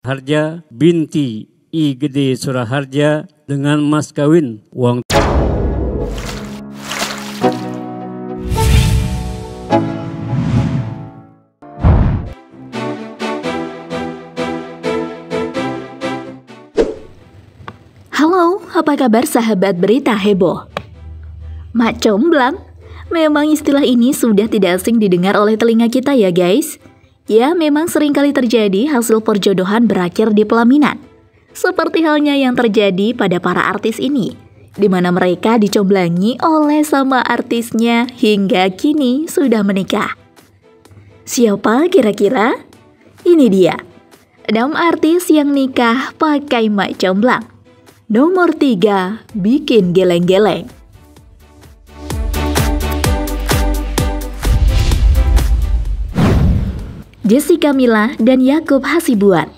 Harja binti I Gede Suraharja dengan mas kawin uang. Halo, apa kabar sahabat berita heboh? Mak comblang? Memang istilah ini sudah tidak asing didengar oleh telinga kita ya guys. Ya, memang seringkali terjadi hasil perjodohan berakhir di pelaminan. Seperti halnya yang terjadi pada para artis ini, di mana mereka dicomblangi oleh sama artisnya hingga kini sudah menikah. Siapa kira-kira? Ini dia, 6 artis yang nikah pakai mak comblang. Nomor 3, bikin geleng-geleng. Jessica Mila dan Yaakob Hasibuan.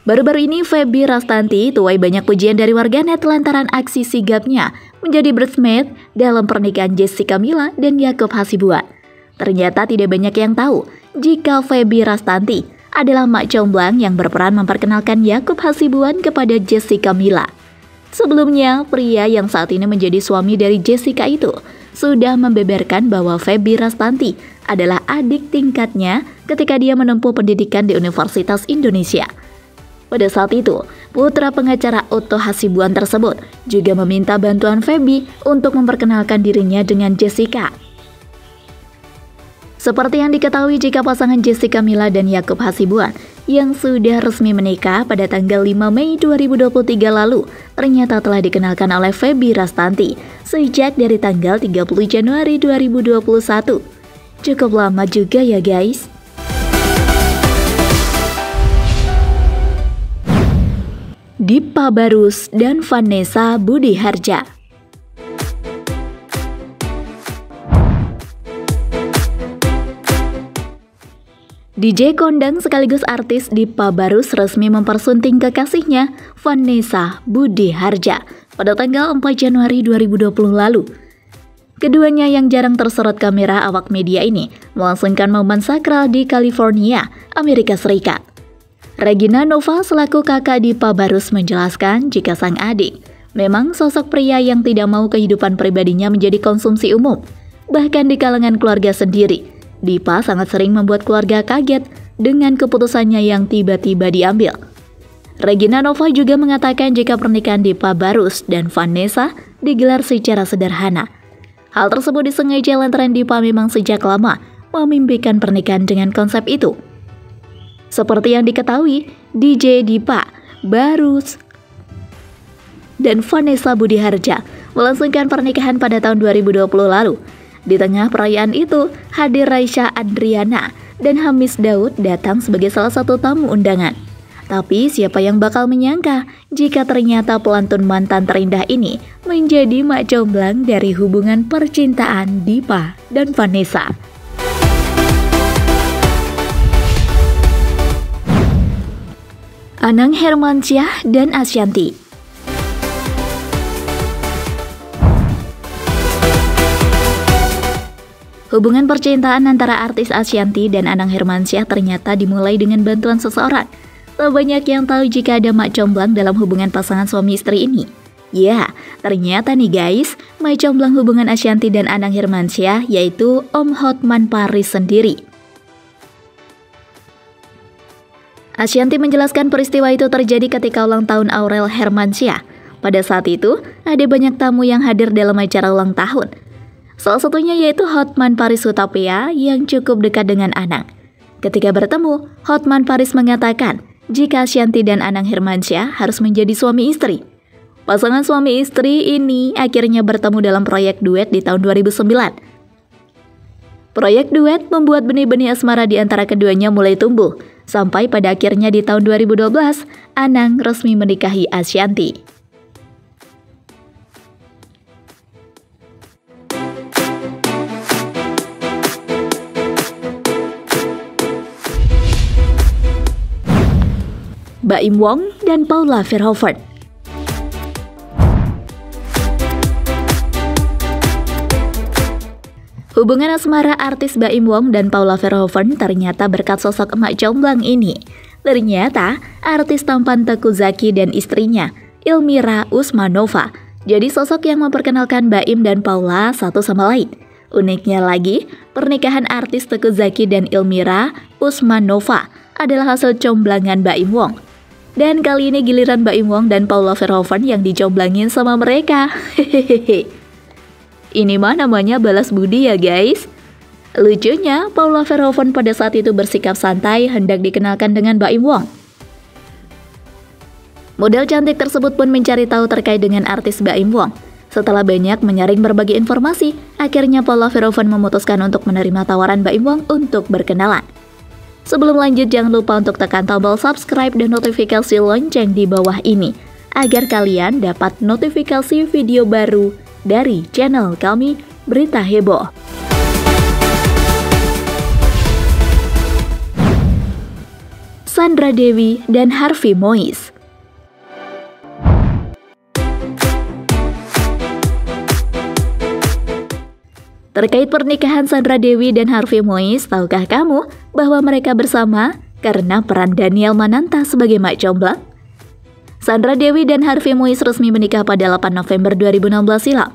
Baru-baru ini Feby Rastanti tuai banyak pujian dari warganet lantaran aksi sigapnya menjadi bridesmaid dalam pernikahan Jessica Mila dan Yaakob Hasibuan. Ternyata tidak banyak yang tahu jika Feby Rastanti adalah mak comblang yang berperan memperkenalkan Yaakob Hasibuan kepada Jessica Mila. Sebelumnya, pria yang saat ini menjadi suami dari Jessica itu sudah membeberkan bahwa Feby Rastanti adalah adik tingkatnya ketika dia menempuh pendidikan di Universitas Indonesia. Pada saat itu, putra pengacara Otto Hasibuan tersebut juga meminta bantuan Feby untuk memperkenalkan dirinya dengan Jessica. Seperti yang diketahui jika pasangan Jessica Mila dan Yaakob Hasibuan yang sudah resmi menikah pada tanggal 5 Mei 2023 lalu ternyata telah dikenalkan oleh Feby Rastanti sejak dari tanggal 30 Januari 2021. Cukup lama juga ya guys. Dipa Barus dan Vanessa Budiharja. DJ kondang sekaligus artis Dipa Barus resmi mempersunting kekasihnya Vanessa Budiharja pada tanggal 4 Januari 2020 lalu. Keduanya yang jarang tersorot kamera awak media ini melangsungkan momen sakral di California, Amerika Serikat. Regina Nova selaku kakak Dipa Barus menjelaskan jika sang adik memang sosok pria yang tidak mau kehidupan pribadinya menjadi konsumsi umum, bahkan di kalangan keluarga sendiri. Dipa sangat sering membuat keluarga kaget dengan keputusannya yang tiba-tiba diambil. Regina Nova juga mengatakan jika pernikahan Dipa Barus dan Vanessa digelar secara sederhana. Hal tersebut disengaja lantaran Dipa memang sejak lama memimpikan pernikahan dengan konsep itu. Seperti yang diketahui, DJ Dipa Barus dan Vanessa Budiharja melangsungkan pernikahan pada tahun 2020 lalu. Di tengah perayaan itu, hadir Raisya Adriana dan Hamis Daud datang sebagai salah satu tamu undangan. Tapi siapa yang bakal menyangka jika ternyata pelantun mantan terindah ini menjadi mak comblang dari hubungan percintaan Dipa dan Vanessa. Anang Hermansyah dan Ashanty. Hubungan percintaan antara artis Ashanty dan Anang Hermansyah ternyata dimulai dengan bantuan seseorang. Tak banyak yang tahu jika ada mak comblang dalam hubungan pasangan suami istri ini. Ya, ternyata nih guys, mak comblang hubungan Ashanty dan Anang Hermansyah yaitu Om Hotman Paris sendiri. Ashanty menjelaskan peristiwa itu terjadi ketika ulang tahun Aurel Hermansyah. Pada saat itu, ada banyak tamu yang hadir dalam acara ulang tahun. Salah satunya yaitu Hotman Paris Hutapea yang cukup dekat dengan Anang. Ketika bertemu, Hotman Paris mengatakan jika Ashanty dan Anang Hermansyah harus menjadi suami istri. Pasangan suami istri ini akhirnya bertemu dalam proyek duet di tahun 2009. Proyek duet membuat benih-benih asmara di antara keduanya mulai tumbuh, sampai pada akhirnya di tahun 2012, Anang resmi menikahi Ashanty. Baim Wong dan Paula Verhoeven. Hubungan asmara artis Baim Wong dan Paula Verhoeven ternyata berkat sosok emak jomblang ini. Ternyata artis tampan Teuku Zacky dan istrinya, Ilmira Usmanova, jadi sosok yang memperkenalkan Baim dan Paula satu sama lain. Uniknya lagi, pernikahan artis Teuku Zacky dan Ilmira Usmanova adalah hasil comblangan Baim Wong. Dan kali ini giliran Baim Wong dan Paula Verhoeven yang dicomblangin sama mereka. Hehehe. Ini mah namanya balas budi ya guys. Lucunya, Paula Verhoeven pada saat itu bersikap santai hendak dikenalkan dengan Baim Wong. Model cantik tersebut pun mencari tahu terkait dengan artis Baim Wong. Setelah banyak menyaring berbagai informasi, akhirnya Paula Verhoeven memutuskan untuk menerima tawaran Baim Wong untuk berkenalan. Sebelum lanjut, jangan lupa untuk tekan tombol subscribe dan notifikasi lonceng di bawah ini, agar kalian dapat notifikasi video baru dari channel kami Berita Heboh. Sandra Dewi dan Harvey Mois. Terkait pernikahan Sandra Dewi dan Harvey Mois, tahukah kamu bahwa mereka bersama karena peran Daniel Mananta sebagai mak jomblang? Sandra Dewi dan Harvey Mois resmi menikah pada 8 November 2016 silam.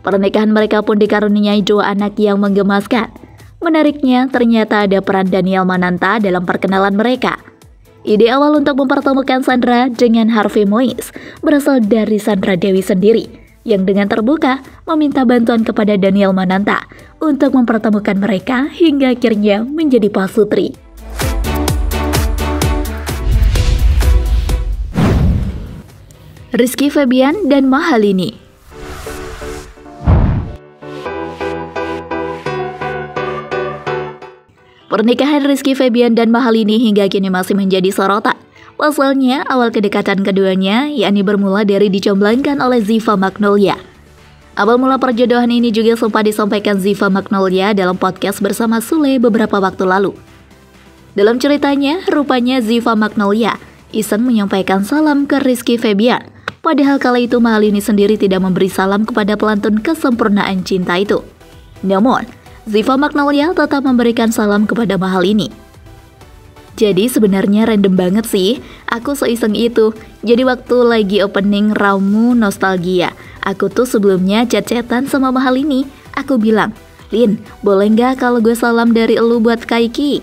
Pernikahan mereka pun dikaruniai 2 anak yang menggemaskan. Menariknya, ternyata ada peran Daniel Mananta dalam perkenalan mereka. Ide awal untuk mempertemukan Sandra dengan Harvey Mois berasal dari Sandra Dewi sendiri, yang dengan terbuka meminta bantuan kepada Daniel Mananta untuk mempertemukan mereka hingga akhirnya menjadi pasutri. Rizky Febian dan Mahalini. Pernikahan Rizky Febian dan Mahalini hingga kini masih menjadi sorotan. Pasalnya, awal kedekatan keduanya yakni bermula dari dicomblangkan oleh Ziva Magnolia. Awal mula perjodohan ini juga sempat disampaikan Ziva Magnolia dalam podcast bersama Sule beberapa waktu lalu. Dalam ceritanya, rupanya Ziva Magnolia iseng menyampaikan salam ke Rizky Febian. Padahal kala itu Mahalini sendiri tidak memberi salam kepada pelantun kesempurnaan cinta itu. Namun, Ziva Magnolia tetap memberikan salam kepada Mahalini. Jadi sebenarnya random banget sih, aku seiseng itu. Jadi waktu lagi opening Ramu Nostalgia, aku tuh sebelumnya chat-chatan sama Mahalini. Aku bilang, "Lin, boleh nggak kalau gue salam dari elu buat Kaiki?"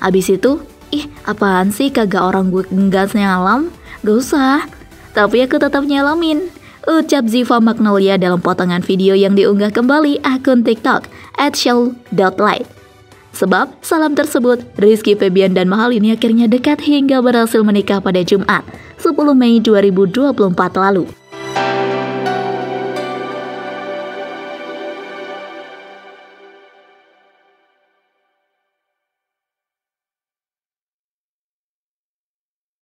Abis itu, "Ih, apaan sih kagak orang gue nggak nyalam? Gak usah." Tapi aku tetap nyalamin, ucap Ziva Magnolia dalam potongan video yang diunggah kembali akun TikTok @show.light. Sebab salam tersebut, Rizky Febian dan Mahalini akhirnya dekat hingga berhasil menikah pada Jumat 10 Mei 2024 lalu.